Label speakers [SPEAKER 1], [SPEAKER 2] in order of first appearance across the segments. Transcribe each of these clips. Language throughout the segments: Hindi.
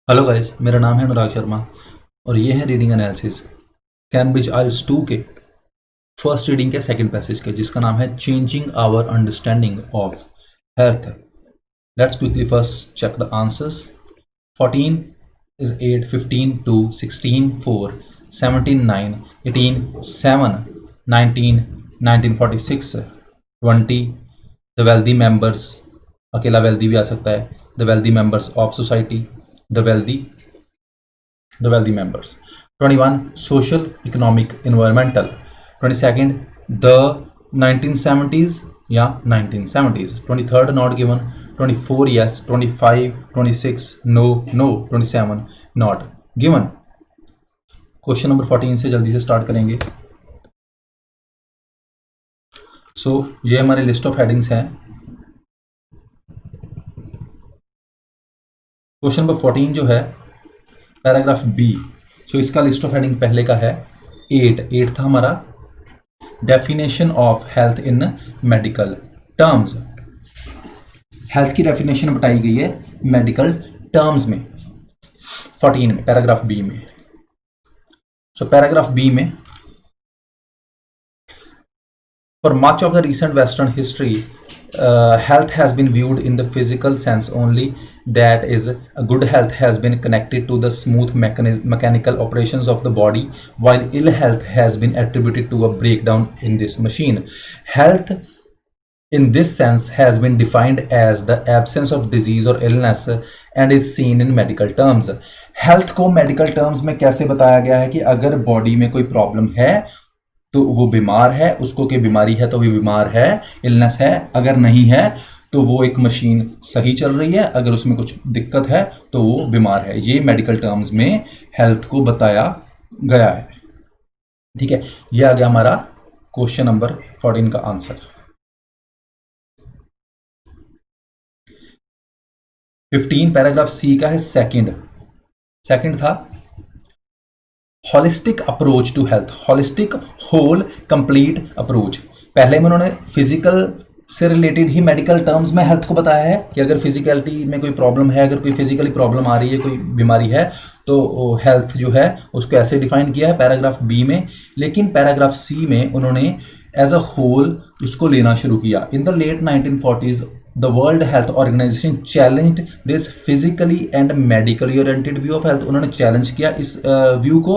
[SPEAKER 1] हेलो गाइस, मेरा नाम है अनुराग शर्मा और ये है रीडिंग एनालिसिस कैम्ब्रिज आइल्स 2 के फर्स्ट रीडिंग के सेकंड पैसेज के, जिसका नाम है changing our understanding of health. Let's quickly first check the answers. 14 is 8, 15 2, 16 4, 17 9, 18 7, 19 1946, 20 the wealthy members, अकेला वेल्दी भी आ सकता है, the wealthy members of society, the wealthy members. 21 social economic environmental. 22nd the 1970s, yeah, 1970s. 23rd not given. 24 yes. 25 26 no. 27 not given. Question number 14 से जल्दी से स्टार्ट करेंगे। ये हमारे लिस्ट ऑफ हेडिंग्स हैं। क्वेश्चन नंबर 14 जो है पैराग्राफ बी, इसका लिस्ट ऑफ हेडिंग पहले का है 8 था हमारा, definition of health in medical terms. Health की डेफिनेशन बताई गई है मेडिकल टर्म्स में 14 में, पैराग्राफ बी में। पैराग्राफ बी में, for much of the recent Western history, health has been viewed in the physical sense only. That is, a good health has been connected to the smooth mechanical operations of the body, while ill health has been attributed to a breakdown in this machine. Health in this sense has been defined as the absence of disease or illness and is seen in medical terms. Health को medical terms में कैसे बताया गया है कि अगर बॉडी में कोई प्रॉब्लम है तो वो बीमार है, उसको कि बीमारी है तो वो बीमार है, इलनेस है, अगर नहीं है तो वो एक मशीन सही चल रही है, अगर उसमें कुछ दिक्कत है तो वो बीमार है। ये मेडिकल टर्म्स में हेल्थ को बताया गया है। ठीक है, ये आ गया हमारा क्वेश्चन नंबर 14 का आंसर। 15 पैराग्राफ सी का है सेकंड था holistic approach to health. Holistic, whole, complete approach. पहले में उन्होंने फिजिकल से रिलेटेड ही मेडिकल टर्म्स में हेल्थ को बताया है कि अगर फिजिकलिटी में कोई प्रॉब्लम है, अगर कोई फिजिकली प्रॉब्लम आ रही है, कोई बीमारी है, तो हेल्थ जो है उसको ऐसे डिफाइन किया है पैराग्राफ बी में। लेकिन पैराग्राफ सी में उन्होंने एज अ होल उसको लेना शुरू किया। In the late 1940s the World Health Organization challenged this physically and medically oriented view of health. उन्होंने चैलेंज किया इस व्यू को।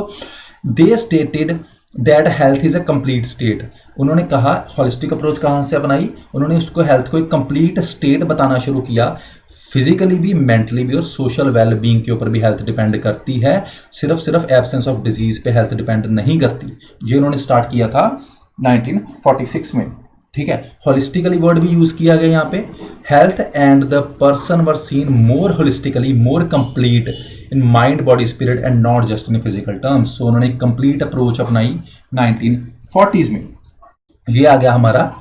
[SPEAKER 1] They stated that health is a complete state. उन्होंने कहा, होलिस्टिक अप्रोच कहाँ से अपनाई, उन्होंने उसको हेल्थ को एक कंप्लीट स्टेट बताना शुरू किया। फिजिकली भी, मेंटली भी और सोशल वेल बीइंग के ऊपर भी हेल्थ डिपेंड करती है, सिर्फ एब्सेंस ऑफ डिजीज पे हेल्थ डिपेंड नहीं करती। ये उन्होंने स्टार्ट किया था 1946 में। ठीक है, होलिस्टिकली वर्ड भी यूज किया गया यहाँ पे। Health and the person were seen more holistically, more complete in mind, body, spirit and not just in physical terms. So उन्होंने कंप्लीट अप्रोच अपनाई 1940s में। ये आ गया हमारा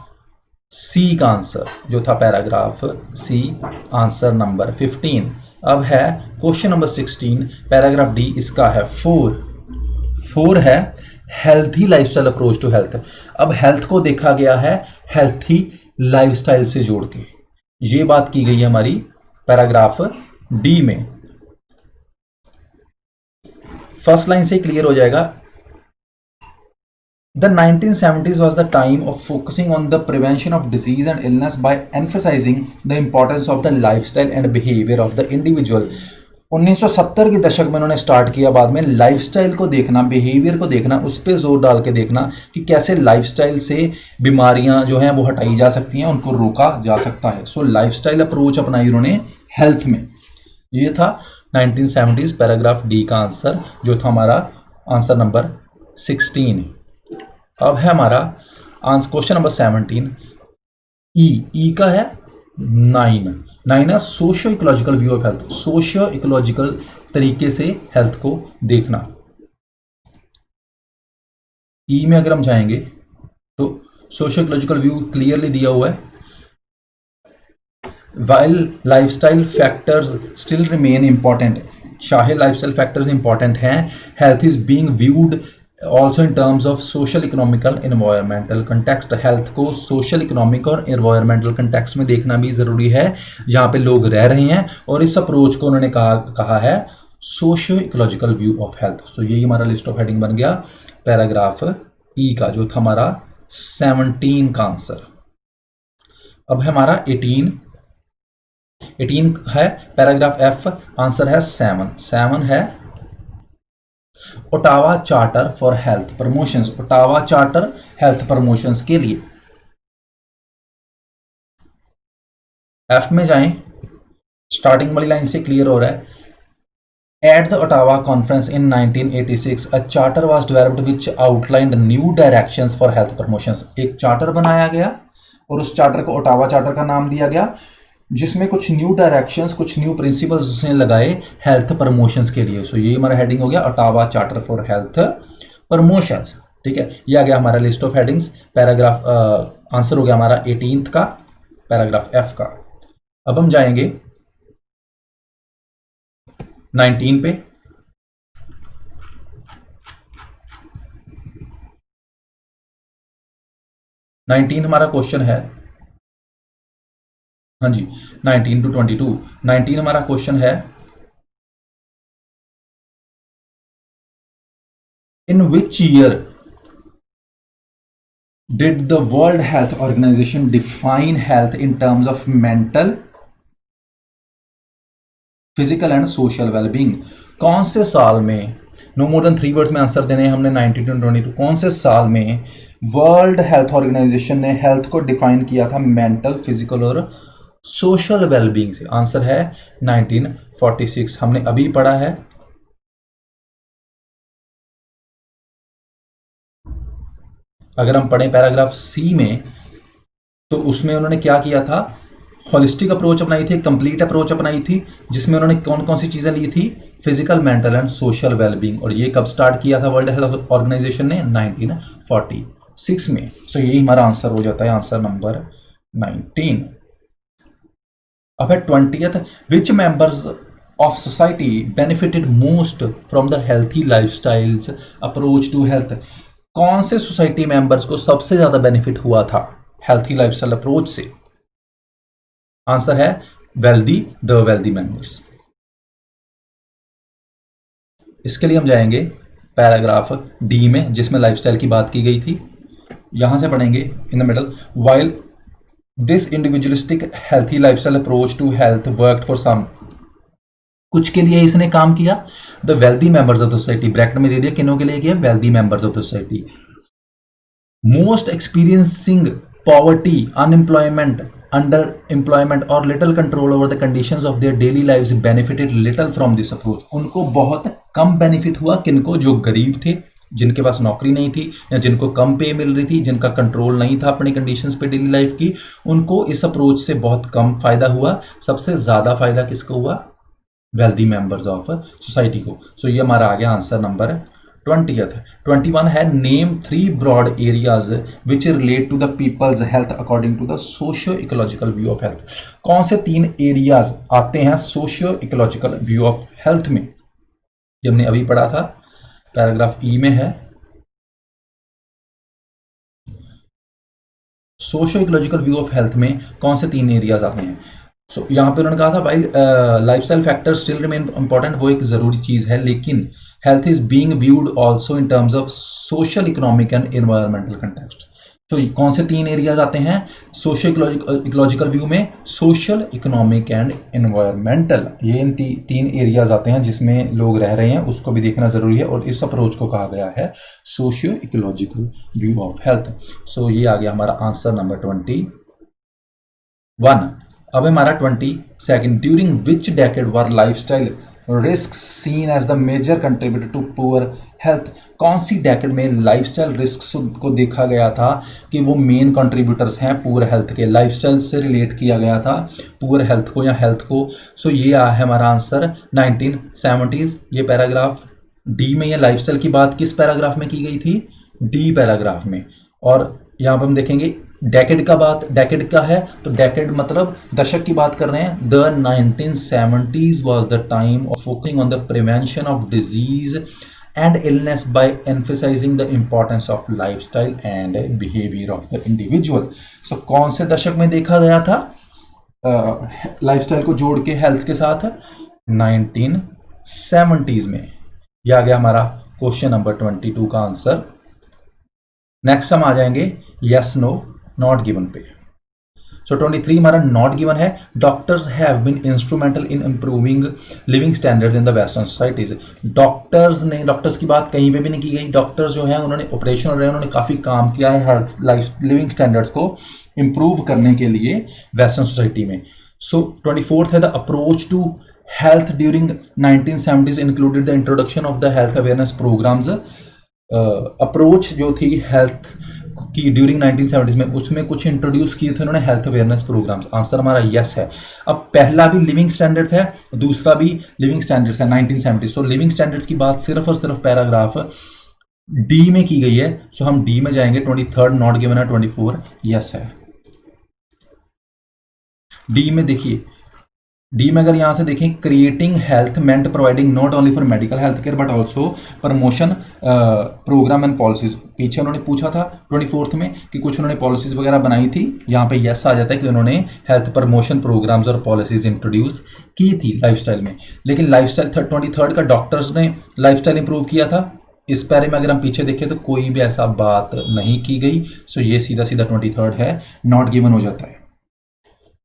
[SPEAKER 1] सी का आंसर, जो था पैराग्राफ सी, आंसर नंबर 15। अब है क्वेश्चन नंबर 16 पैराग्राफ डी, इसका है 4 है healthy lifestyle approach to health. अब हेल्थ को देखा गया है हेल्थी लाइफस्टाइल से जोड़ के, ये बात की गई है हमारी पैराग्राफ डी में। फर्स्ट लाइन से क्लियर हो जाएगा। The 1970s was the time of focusing on the prevention of disease and illness by emphasizing the importance of the lifestyle and behavior of the individual. 1970 के दशक में उन्होंने स्टार्ट किया, बाद में लाइफस्टाइल को देखना, बिहेवियर को देखना, उस पर जोर डाल के देखना कि कैसे लाइफस्टाइल से बीमारियां जो हैं वो हटाई जा सकती हैं, उनको रोका जा सकता है। सो लाइफस्टाइल अप्रोच अपनाई उन्होंने हेल्थ में। ये था 1970s पैराग्राफ डी का आंसर, जो था हमारा आंसर नंबर 16। अब है हमारा आंसर क्वेश्चन नंबर 17 ई का है 9 है socio ecological view of health. Socio ecological तरीके से हेल्थ को देखना। ई में अगर हम जाएंगे तो सोशियो इकोलॉजिकल व्यू क्लियरली दिया हुआ है। While lifestyle factors still remain important, चाहे लाइफस्टाइल फैक्टर्स इंपॉर्टेंट हैं, health is being viewed also in terms of social economical environmental context. Health को सोशल इकोनॉमिक और एनवायरमेंटल कंटेक्स्ट में देखना भी ज़रूरी है, जहाँ पे लोग रह रहे हैं। और इस अप्रोच को उन्होंने कहा है socio ecological view of health. So यही हमारा लिस्ट ऑफ हेडिंग बन गया पैराग्राफ ई का, जो था हमारा 17 का आंसर। अब है हमारा 18 है पैराग्राफ एफ, आंसर है 7 है Ottawa charter for health promotions. Ottawa charter health promotions के लिए एफ में जाएं, स्टार्टिंग वाली लाइन से क्लियर हो रहा है। At the Ottawa Conference in 1986, a charter was developed which outlined new directions for health promotions। एक चार्टर बनाया गया और उस चार्टर को ओटावा चार्टर का नाम दिया गया, जिसमें कुछ न्यू डायरेक्शंस, कुछ न्यू प्रिंसिपल्स उसने लगाए हेल्थ प्रमोशंस के लिए। सो ये हमारा हेडिंग हो गया Ottawa charter for health promotions. ठीक है, ये आ गया हमारा list of headings. Paragraph answer हो गया हमारा 18 का, पैराग्राफ एफ का। अब हम जाएंगे 19 पे। हमारा क्वेश्चन है, हाँ जी 19 to 22। 19 हमारा क्वेश्चन है, in which year did the world health organisation define health in terms of mental, physical and social wellbeing. कौन से साल में, नो मोर देन 3 वर्ड्स में आंसर देने हैं हमने 19 to 22। कौन से साल में वर्ल्ड हेल्थ ऑर्गेनाइजेशन ने हेल्थ को डिफाइन किया था मेंटल, फिजिकल और सोशल वेलबींग से? आंसर है 1946। हमने अभी पढ़ा है। अगर हम पढ़ें पैराग्राफ सी में, तो उसमें उन्होंने क्या किया था, होलिस्टिक अप्रोच अपनाई थी, कंप्लीट अप्रोच अपनाई थी, जिसमें उन्होंने कौन कौन सी चीज़ें ली थी, physical, mental and social wellbeing. और ये कब स्टार्ट किया था वर्ल्ड हेल्थ ऑर्गेनाइजेशन ने? 1946 में। सो यही हमारा आंसर हो जाता है, आंसर नंबर 19। अब है 20th, which members of society benefited most from the healthy lifestyles approach to health. कौन से सोसाइटी मेंबर्स को सबसे ज्यादा बेनिफिट हुआ था हेल्थी लाइफस्टाइल अप्रोच से? आंसर है द वेल्दी मेंबर्स। इसके लिए हम जाएंगे पैराग्राफ डी में, जिसमें लाइफस्टाइल की बात की गई थी। यहां से पढ़ेंगे in the middle, while this individualistic healthy lifestyle approach to health worked for some, कुछ के लिए इसने काम किया, the wealthy members of the society, bracket में दे दिया किन्हों के लिए किया, wealthy members of the society. Most experiencing poverty, unemployment, under employment और little control over the conditions of their daily lives benefited little from this approach. उनको बहुत कम बेनिफिट हुआ, किनको? जो गरीब थे, जिनके पास नौकरी नहीं थी, या जिनको कम पे मिल रही थी, जिनका कंट्रोल नहीं था अपनी कंडीशंस पे डेली लाइफ की, उनको इस अप्रोच से बहुत कम फायदा हुआ। सबसे ज्यादा फायदा किसको हुआ? वेल्दी मेंबर्स ऑफ सोसाइटी को। सो ये हमारा आ गया आंसर नंबर 20th। 21 है, name 3 broad areas which relate to the people's health according to the socio ecological view of health. कौन से 3 एरियाज आते हैं socio ecological view of health में? ये हमने अभी पढ़ा था, पैराग्राफ ई में है। Socio ecological view of health में कौन से 3 एरियाज आते हैं? सो यहाँ पे उन्होंने कहा था भाई lifestyle factor still remain important, वो एक ज़रूरी चीज़ है, लेकिन health is being viewed also in terms of social, economic and environmental context. तो कौन से 3 एरियाज आते हैं सोशियो इकोलॉजिकल व्यू में? Social, economic and environmental. ये इन 3 एरियाज आते हैं जिसमें लोग रह रहे हैं, उसको भी देखना ज़रूरी है, और इस अप्रोच को कहा गया है socio ecological view of health. So ये आ गया हमारा आंसर नंबर 21। अब हमारा 22nd, during which decade were lifestyle risks seen as the major contributor to poor health. कौन सी डेकेड में लाइफस्टाइल रिस्क्स को देखा गया था कि वो मेन कंट्रीब्यूटर्स हैं पुअर हेल्थ के? लाइफस्टाइल से रिलेट किया गया था पुअर हेल्थ को या हेल्थ को। सो ये है हमारा आंसर 1970s। ये पैराग्राफ डी में, ये लाइफस्टाइल की बात किस पैराग्राफ में की गई थी? डी पैराग्राफ में। और यहाँ पर हम देखेंगे डेकेड का है, तो डेकेड मतलब दशक की बात कर रहे हैं। The 1970s was the time of focusing on the prevention of disease and illness by emphasizing the importance of lifestyle and behaviour of the individual. So कौन से दशक में देखा गया था लाइफस्टाइल को जोड़ के हेल्थ के साथ? 19 1970s में। यह आ गया हमारा क्वेश्चन नंबर 22 का आंसर। नेक्स्ट हम आ जाएंगे यस नो नॉट गिवन पे। सो 23 हमारा नॉट गिवन है। Doctors have been instrumental in improving living standards in the western societies. Doctors की बात कहीं पे भी नहीं की गई। डॉक्टर्स जो है उन्होंने ऑपरेशनल रहे, उन्होंने काफ़ी काम किया है हेल्थ लाइफ लिविंग स्टैंडर्ड्स को इम्प्रूव करने के लिए वेस्टर्न सोसाइटी में। सो 24th है the approach to health during 1970s included the introduction of the health awareness programs. Approach जो थी हेल्थ की ड्यूरिंग 1970s में, उसमें कुछ इंट्रोड्यूस किए थे उन्होंने हेल्थ अवेयरनेस प्रोग्राम्स। आंसर हमारा यस है। अब पहला भी लिविंग स्टैंडर्ड्स है, दूसरा भी लिविंग स्टैंडर्ड्स है 1970s। सो लिविंग स्टैंडर्ड्स की बात सिर्फ और सिर्फ पैराग्राफ डी में की गई है। सो हम डी में जाएंगे। 23rd नॉट गिवन है, 24 यस है। डी में देखिए, डी में अगर यहां से देखें, creating health meant providing not only for medical health care but also promotion program and policies. पीछे उन्होंने पूछा था 24th में कि कुछ उन्होंने पॉलिसीज वगैरह बनाई थी। यहाँ पे यस आ जाता है कि उन्होंने हेल्थ प्रमोशन प्रोग्राम्स और पॉलिसीज इंट्रोड्यूस की थी लाइफस्टाइल में। लेकिन लाइफस्टाइल 23rd का डॉक्टर्स ने लाइफस्टाइल इंप्रूव किया था। इस पैरे में अगर हम पीछे देखें तो कोई भी ऐसा बात नहीं की गई। सो ये सीधा सीधा 23rd है, नॉट गिवन हो जाता है।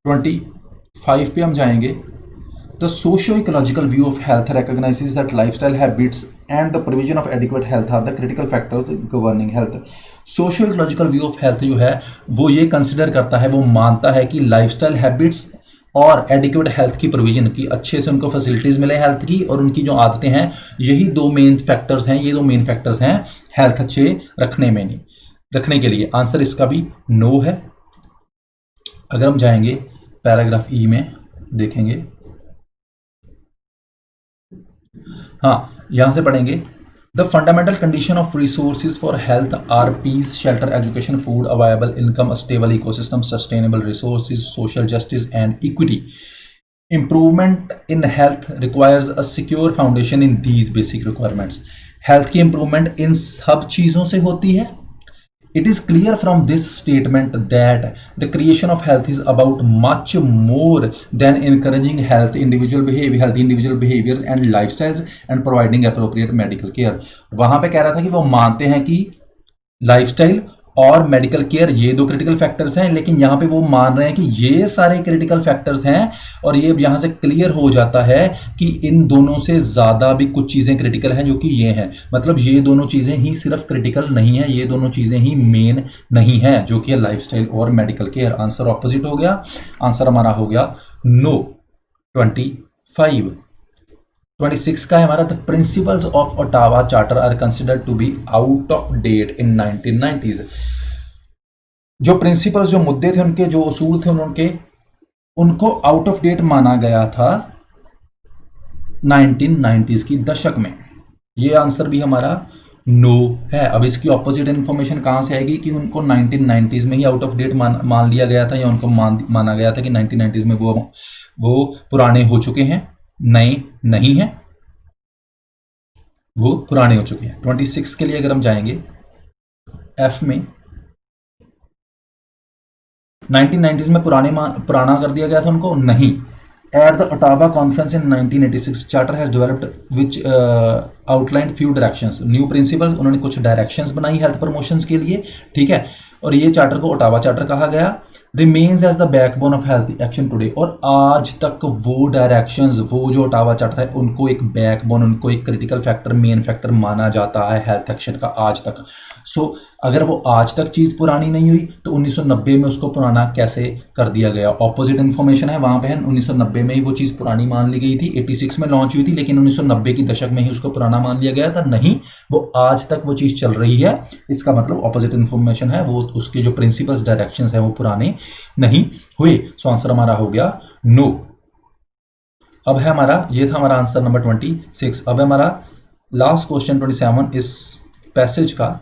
[SPEAKER 1] 25 पे हम जाएंगे। The socio ecological view of health recognises that lifestyle habits and the provision of adequate health are the critical factors governing health. Socio ecological view of health जो है वो ये कंसिडर करता है, वो मानता है कि लाइफस्टाइल हैबिट्स और एडिक्वेट हेल्थ की प्रोविजन की, अच्छे से उनको फैसिलिटीज मिले हेल्थ की, और उनकी जो आदतें हैं, यही दो मेन फैक्टर्स हैं। ये दो मेन फैक्टर्स हैं हेल्थ अच्छे रखने में, नहीं रखने के लिए। आंसर इसका भी नो है। अगर हम जाएंगे पैराग्राफ ई में देखेंगे, हाँ यहां से पढ़ेंगे। The fundamental condition of resources for health are peace, shelter, education, food, available income, stable ecosystem, sustainable resources, social justice and equity. Improvement in health requires a secure foundation in these basic requirements. Health की इंप्रूवमेंट इन सब चीजों से होती है। It is clear from this statement that the creation of health is about much more than encouraging healthy individual behaviors and lifestyles and providing appropriate medical care। वहां पे कह रहा था कि वो मानते हैं कि लाइफस्टाइल और मेडिकल केयर ये दो क्रिटिकल फैक्टर्स हैं, लेकिन यहाँ पे वो मान रहे हैं कि ये सारे क्रिटिकल फैक्टर्स हैं, और ये यहाँ से क्लियर हो जाता है कि इन दोनों से ज़्यादा भी कुछ चीज़ें क्रिटिकल हैं, जो कि ये हैं। मतलब ये दोनों चीज़ें ही सिर्फ क्रिटिकल नहीं है, ये दोनों चीज़ें ही मेन नहीं है, जो कि है लाइफस्टाइल और मेडिकल केयर। आंसर ऑपोजिट हो गया। आंसर हमारा हो गया नो। 25 26 का है हमारा। The principles of Ottawa charter are considered to be out of date in 1990s। जो प्रिंसिपल्स, जो मुद्दे थे उनके, जो उसूल थे उनको आउट ऑफ डेट माना गया था 1990s की दशक में। ये आंसर भी हमारा नो है। अब इसकी ऑपोजिट इंफॉर्मेशन कहां से आएगी कि उनको 1990s में ही आउट ऑफ डेट मान लिया गया था, या उनको माना गया था कि 1990s में वो पुराने हो चुके हैं। नए नहीं है, वो पुराने हो चुके हैं। 26 के लिए अगर हम जाएंगे एफ में, 1990s में पुराना कर दिया गया था उनको, नहीं। At the Ottawa conference in 1986 charter has developed which outline few directions new principles. उन्होंने कुछ डायरेक्शंस बनाई हेल्थ प्रमोशंस के लिए, ठीक है। और ये चार्टर को ओटावा चार्टर कहा गया। Remains as the backbone of health action today. और आज तक वो डायरेक्शंस, वो जो ओटावा चार्टर है, उनको एक बैकबोन, उनको एक क्रिटिकल फैक्टर, मेन फैक्टर माना जाता है हेल्थ एक्शन का आज तक। सो अगर वो आज तक चीज़ पुरानी नहीं हुई तो 1990 में उसको पुराना कैसे कर दिया गया? ऑपोजिट इन्फॉर्मेशन है वहाँ पे है। 1990 में ही वो चीज़ पुरानी मान ली गई थी। 86 में लॉन्च हुई थी, लेकिन 1990 की दशक में ही उसको पुराना मान लिया गया था। नहीं, वो आज तक वो चीज़ चल रही है। इसका मतलब ऑपोजिट इन्फॉर्मेशन है, वो उसके जो प्रिंसिपल्स, डायरेक्शंस है, वो पुराने नहीं हुए। सो आंसर हमारा हो गया नो। अब है हमारा, ये था हमारा आंसर नंबर 26। अब है हमारा लास्ट क्वेश्चन 27 इस पैसेज का।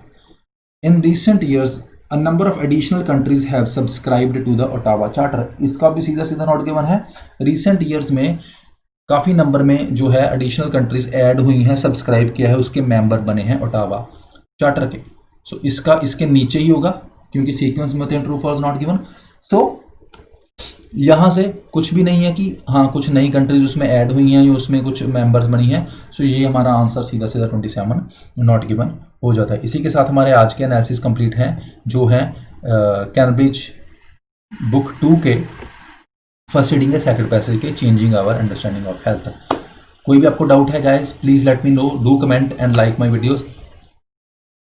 [SPEAKER 1] In recent years a number of additional countries have subscribed to the Ottawa charter. इसका भी सीधा सीधा नोट गिवन है। रिसेंट ईयर्स में काफ़ी नंबर में जो है एडिशनल कंट्रीज ऐड हुई हैं, सब्सक्राइब किया है, उसके मेंबर बने हैं ओटावा चार्टर के। सो इसका इसके नीचे ही होगा, क्योंकि सीक्वेंस में होते हैं ट्रू फॉल्स नॉट गिवन। तो यहाँ से कुछ भी नहीं है कि हाँ कुछ नई कंट्रीज उसमें ऐड हुई हैं या उसमें कुछ मेंबर्स बनी हैं। सो ये हमारा आंसर सीधा सीधा 27 नॉट गिवन हो जाता है। इसी के साथ हमारे आज के एनालिसिस कंप्लीट हैं, जो हैं कैम्ब्रिज बुक 2 के फर्स्ट रीडिंग है सेक्रेड पैसेज के changing our understanding of health. कोई भी आपको डाउट है guys, please let me know, do comment and like my videos.